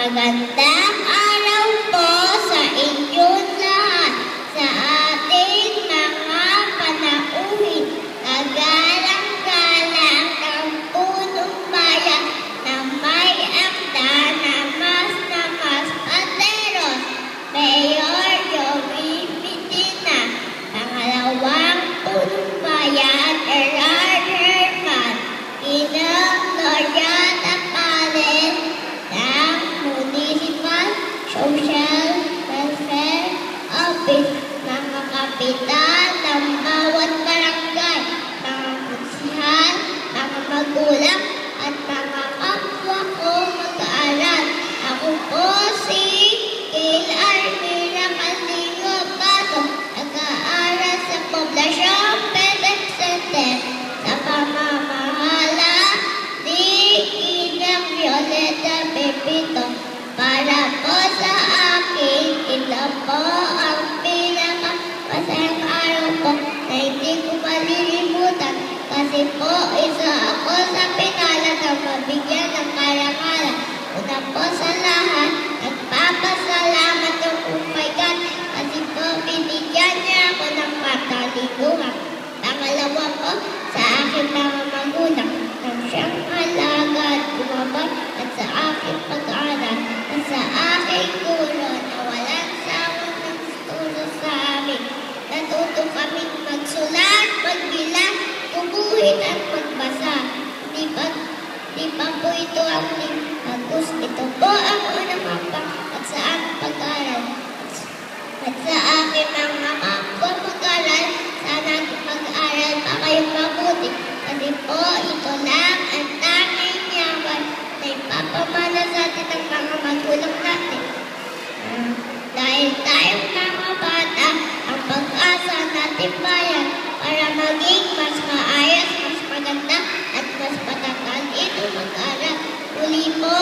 Magandang araw po sa inyong lahat, sa ating mga panauhin. Kagalang-galang ng punong bayan na may akda na mas pateros. Mayor Joey Medina, pangalawang punong bayan Gerard Herman, Inang Gloria Tapales ng Municipal Social Welfare Office, mga kapitan ng bawat barangay, mga kutsihal, mga magulang, at mga kapwa ko mag-aaral. Ako po si Gail Armira Caldigo Pato, nag-aaral sa Poblacion Pedec Center sa pamamahala ni Inang Violeta Pepito. Para po sa akin, ito po ang pinaka-masayang araw ko na hindi ko malilimutan, kasi po isa ako sa pinala na mabigyan ng karangalan. Una po sa lahat, nagpapasalamat ng my God, kasi po binigyan niya ako ng kataliguan. Pangalawa po, sa aking mga magulang, nang siyang alaga at gumabay at sa aking pag-aaral, at sa aking guro na walang sawang nagtuturo sa amin. Natuto kaming magsulat, magbilang, guguhit at magbasa. Di pa po ito ang limpagos. Ito po ang unang hakbang at sa aking pag-aaral. At sa aking mga kapwa mag-aaral, sana mag-aaral pa kayong mabuti. Kasi po ito lang ang tanging yaman na ipapamana sa atin ng mga magulang natin. Dahil tayong mga bata, ang pag-asa natin bayan para maging mas maayos, mas maganda, at mas matatag ito mag-aral. Muli po,